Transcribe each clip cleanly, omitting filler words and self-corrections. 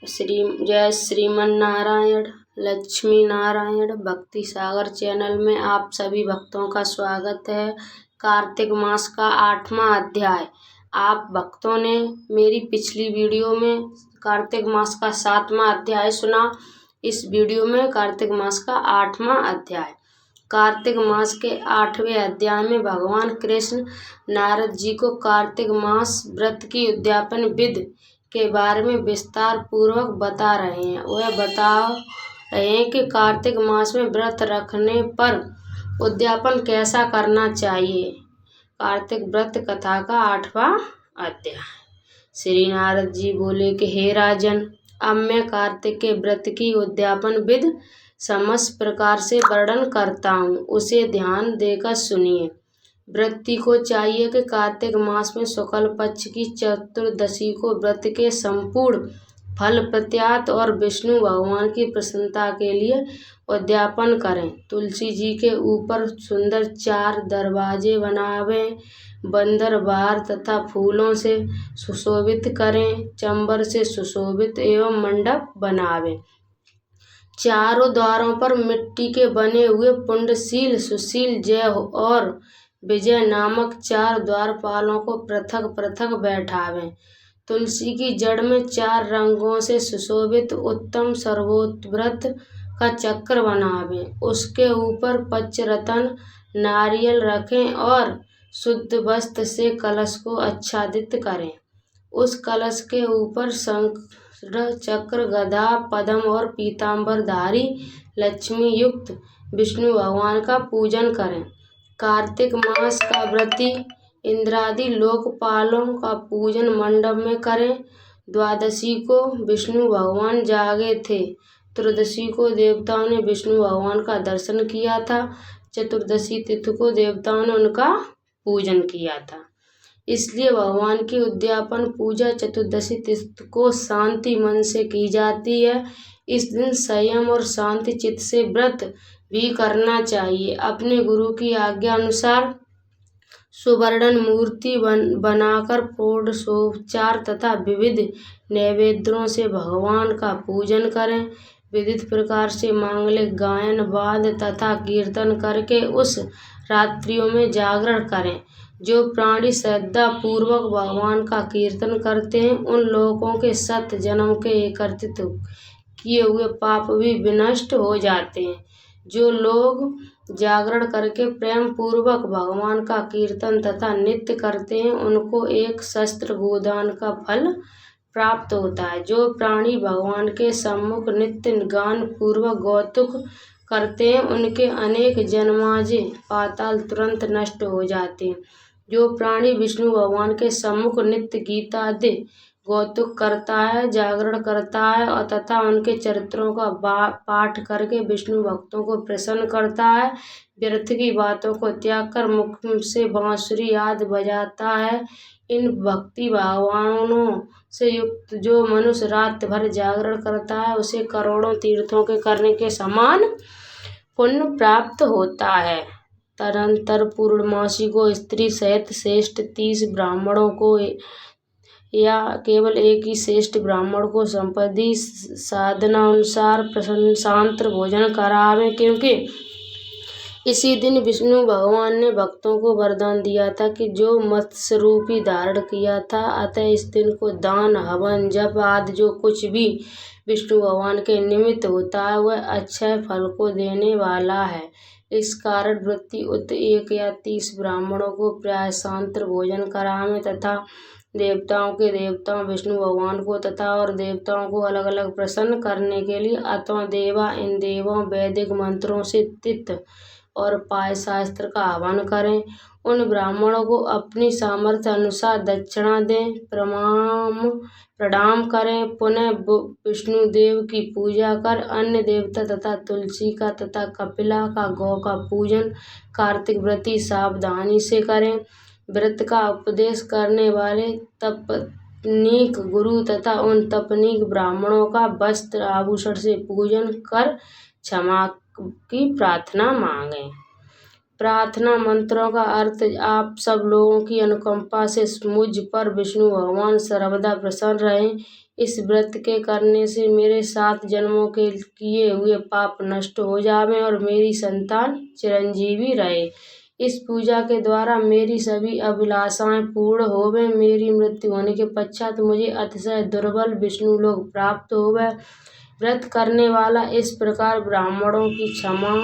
जय श्रीमन नारायण, लक्ष्मी नारायण। भक्ति सागर चैनल में आप सभी भक्तों का स्वागत है। कार्तिक मास का 8वां अध्याय। आप भक्तों ने मेरी पिछली वीडियो में कार्तिक मास का 7वां अध्याय सुना। इस वीडियो में कार्तिक मास का 8वां अध्याय। कार्तिक मास के 8वें अध्याय में भगवान कृष्ण नारद जी को कार्तिक मास व्रत की उद्यापन विधि के बारे में विस्तार पूर्वक बता रहे हैं। वह बता रहे हैं कि कार्तिक मास में व्रत रखने पर उद्यापन कैसा करना चाहिए। कार्तिक व्रत कथा का 8वां अध्याय। श्री नारद जी बोले कि हे राजन, अब मैं कार्तिक के व्रत की उद्यापन विधि समस्त प्रकार से वर्णन करता हूँ, उसे ध्यान देकर सुनिए। व्रती को चाहिए कि कार्तिक मास में शुक्ल पक्ष की चतुर्दशी को व्रत के संपूर्ण फल प्रत्यात और विष्णु भगवान की प्रसन्नता के लिए उद्यापन करें। तुलसी जी के ऊपर सुंदर 4 दरवाजे बनावें, बंदर बार तथा फूलों से सुशोभित करें, चंबर से सुशोभित एवं मंडप बनावें। चारों द्वारों पर मिट्टी के बने हुए पुंडशील, सुशील, जय और विजय नामक 4 द्वारपालों को पृथक पृथक बैठावें। तुलसी की जड़ में 4 रंगों से सुशोभित उत्तम सर्वोत्व्रत का चक्र बनावें। उसके ऊपर पंचरत्न नारियल रखें और शुद्ध वस्त्र से कलश को आच्छादित करें। उस कलश के ऊपर शंख, चक्र, गदा, पद्म और पीतांबरधारी लक्ष्मी युक्त विष्णु भगवान का पूजन करें। कार्तिक मास का व्रती इंद्रादि लोकपालों का पूजन मंडप में करें। द्वादशी को विष्णु भगवान जागे थे। त्रयोदशी को देवताओं ने विष्णु भगवान का दर्शन किया था। चतुर्दशी तिथि को देवताओं ने उनका पूजन किया था। इसलिए भगवान की उद्यापन पूजा चतुर्दशी तिथि को शांति मन से की जाती है। इस दिन संयम और शांति चित्त से व्रत भी करना चाहिए। अपने गुरु की आज्ञा अनुसार सुवर्ण मूर्ति बनाकर षोडशोपचार तथा विविध नैवेद्यों से भगवान का पूजन करें। विविध प्रकार से मांगलिक गायन, वाद तथा कीर्तन करके उस रात्रियों में जागरण करें। जो प्राणी श्रद्धा पूर्वक भगवान का कीर्तन करते हैं, उन लोगों के 7 जन्म के एकत्रित किए हुए पाप भी विनष्ट हो जाते हैं। जो लोग जागरण करके प्रेम पूर्वक भगवान का कीर्तन तथा नित्य करते हैं, उनको एक सहस्त्र गोदान का फल प्राप्त होता है। जो प्राणी भगवान के सम्मुख नित्य गान पूर्वक गौतुक करते हैं, उनके अनेक जन्माजे पाताल तुरंत नष्ट हो जाते हैं। जो प्राणी विष्णु भगवान के सम्मुख नित्य गीता आदि गौतुक करता है, जागरण करता है और तथा उनके चरित्रों का पाठ करके विष्णु भक्तों को प्रसन्न करता है, व्यर्थ की बातों को त्याग कर मुख से बांसुरी आदि बजाता है, इन भक्ति भावनाओं से युक्त जो मनुष्य रात भर जागरण करता है, उसे करोड़ों तीर्थों के करने के समान पुण्य प्राप्त होता है। तदनंतर पूर्णमासी को स्त्री सहित श्रेष्ठ 30 ब्राह्मणों को या केवल एक ही श्रेष्ठ ब्राह्मण को संपत्ति साधनानुसार प्रशंसांतर भोजन करावें, क्योंकि इसी दिन विष्णु भगवान ने भक्तों को वरदान दिया था कि जो मत्स्य रूपी धारण किया था, अतः इस दिन को दान, हवन, जप आदि जो कुछ भी विष्णु भगवान के निमित्त होता है, वह अक्षय फल को देने वाला है। इस कारण व्रती उत 1 या 30 ब्राह्मणों को प्रायशांतर भोजन करावें तथा देवताओं के देवताओं विष्णु भगवान को तथा और देवताओं को अलग अलग प्रसन्न करने के लिए अथवा देवा इन देवों वैदिक मंत्रों से तिथ और पाय शास्त्र का आह्वान करें। उन ब्राह्मणों को अपनी सामर्थ्य अनुसार दक्षिणा दें, प्रणाम करें। पुनः विष्णु देव की पूजा कर अन्य देवता तथा तुलसी का तथा कपिला का, गौ का पूजन कार्तिक व्रती सावधानी से करें। व्रत का उपदेश करने वाले तपनीक गुरु तथा उन तपनीक ब्राह्मणों का वस्त्र आभूषण से पूजन कर क्षमा की प्रार्थना मांगें। प्रार्थना मंत्रों का अर्थ: आप सब लोगों की अनुकंपा से मुझ पर विष्णु भगवान सर्वदा प्रसन्न रहें, इस व्रत के करने से मेरे 7 जन्मों के किए हुए पाप नष्ट हो जावे और मेरी संतान चिरंजीवी रहे। इस पूजा के द्वारा मेरी सभी अभिलाषाएं पूर्ण होवे। मेरी मृत्यु होने के पश्चात मुझे अतिशय दुर्बल विष्णु लोक प्राप्त होवे। व्रत करने वाला इस प्रकार ब्राह्मणों की क्षमा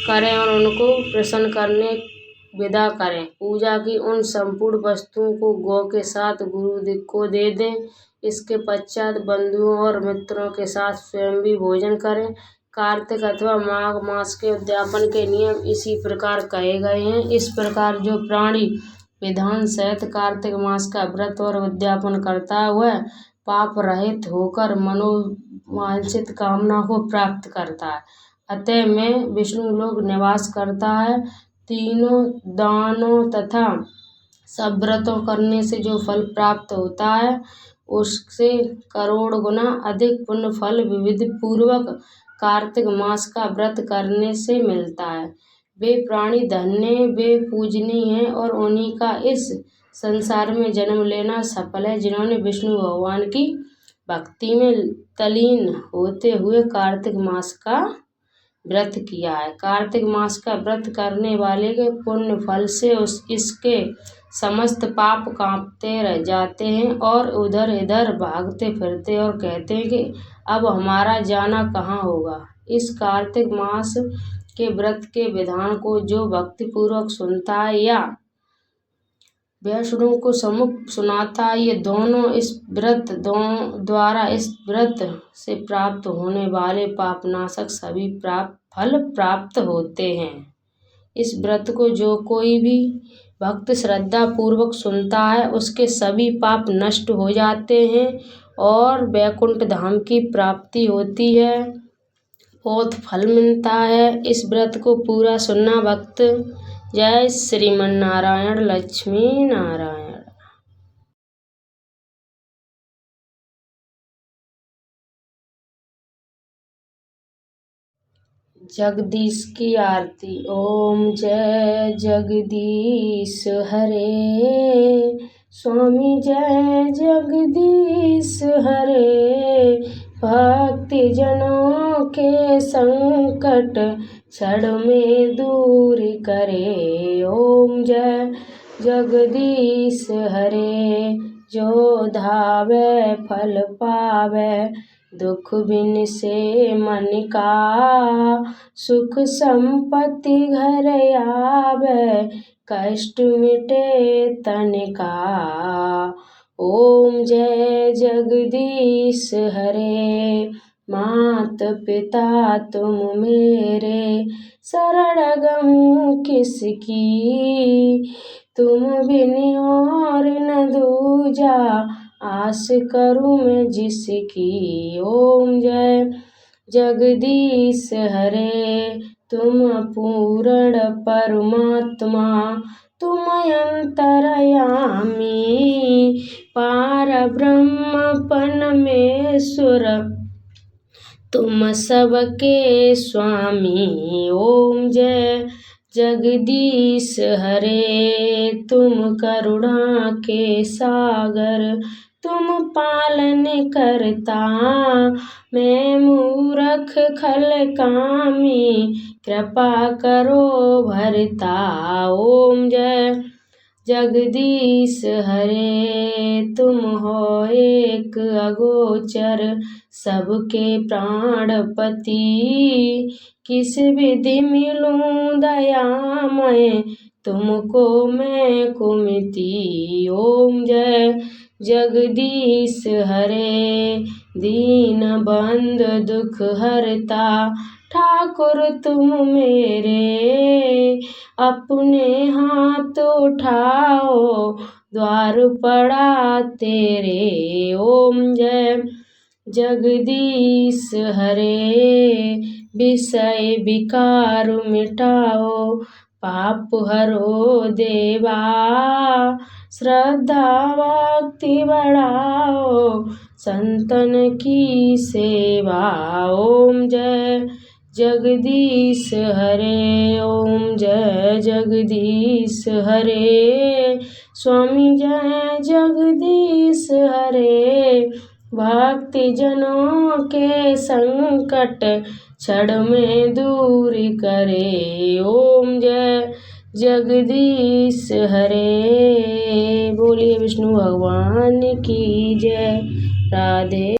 करें और उनको प्रसन्न करने विदा करें। पूजा की उन संपूर्ण वस्तुओं को गौ के साथ गुरु को दे दें। इसके पश्चात बंधुओं और मित्रों के साथ स्वयं भी भोजन करें। कार्तिक अथवा माघ मास के उद्यापन के नियम इसी प्रकार कहे गए हैं। इस प्रकार जो प्राणी विधान सहित कार्तिक मास का व्रत और उद्यापन करता है वह पाप रहित होकर मनोवांछित कामना को प्राप्त करता है। अतः में विष्णु लोक निवास करता है। तीनों दानों तथा सब व्रतों करने से जो फल प्राप्त होता है उससे करोड़ गुना अधिक पुण्य फल विधि पूर्वक कार्तिक मास का व्रत करने से मिलता है। वे प्राणी धन्य वे पूजनीय हैं और उन्हीं का इस संसार में जन्म लेना सफल है जिन्होंने विष्णु भगवान की भक्ति में तल्लीन होते हुए कार्तिक मास का व्रत किया है। कार्तिक मास का व्रत करने वाले के पुण्य फल से इसके समस्त पाप कांपते रह जाते हैं और उधर इधर भागते फिरते और कहते हैं कि अब हमारा जाना कहाँ होगा। इस कार्तिक मास के व्रत के विधान को जो भक्ति पूर्वक सुनता है या वैष्णव को सम्मुख सुनाता है, ये दोनों इस व्रत द्वारा इस व्रत से प्राप्त होने वाले पापनाशक सभी फल प्राप्त होते हैं। इस व्रत को जो कोई भी भक्त श्रद्धा पूर्वक सुनता है उसके सभी पाप नष्ट हो जाते हैं और वैकुंठ धाम की प्राप्ति होती है, बहुत फल मिलता है। इस व्रत को पूरा सुनना भक्त। जय श्रीमन्नारायण लक्ष्मी नारायण। जगदीश की आरती। ओम जय जगदीश हरे, स्वामी जय जगदीश हरे। भक्ति जनों के संकट क्षण में दूर करे। ओम जय जगदीश हरे, जो धावे फल पावे, दुख बिन से मन का, सुख संपत्ति घर आवे, कष्ट मिटे तन का। ओम जय जगदीश हरे, मात पिता तुम मेरे, शरण गहूँ किसकी, तुम बिन और न दूजा, आस करूँ मैं जिसकी। ओम जय जगदीश हरे, तुम पूर्ण परमात्मा, तुम अंतर्यामी, पार ब्रह्म परमेश्वर, तुम सबके स्वामी। ओम जय जगदीश हरे, तुम करुणा के सागर, तुम पालन करता, मैं मूरख खल कामी, कृपा करो भरता। ओम जय जगदीश हरे, तुम हो एक अगोचर, सबके प्राणपति, किस विधि मिलूं दयामय, तुमको मैं कुमति। ओम जय जगदीश हरे, दीन बंधु दुख हरता, ठाकुर तुम मेरे, अपने हाथ उठाओ, द्वार पड़ा तेरे। ओम जय जगदीश हरे, विषय विकार मिटाओ, पाप हरो देवा, श्रद्धा भक्ति बढ़ाओ, संतन की सेवा। ओम जय जगदीश हरे, ओम जय जगदीश हरे, स्वामी जय जगदीश हरे, भक्ति जनों के संकट क्षण में दूर करे। ओम जय जगदीश हरे। बोलिए विष्णु भगवान की जय। राधे।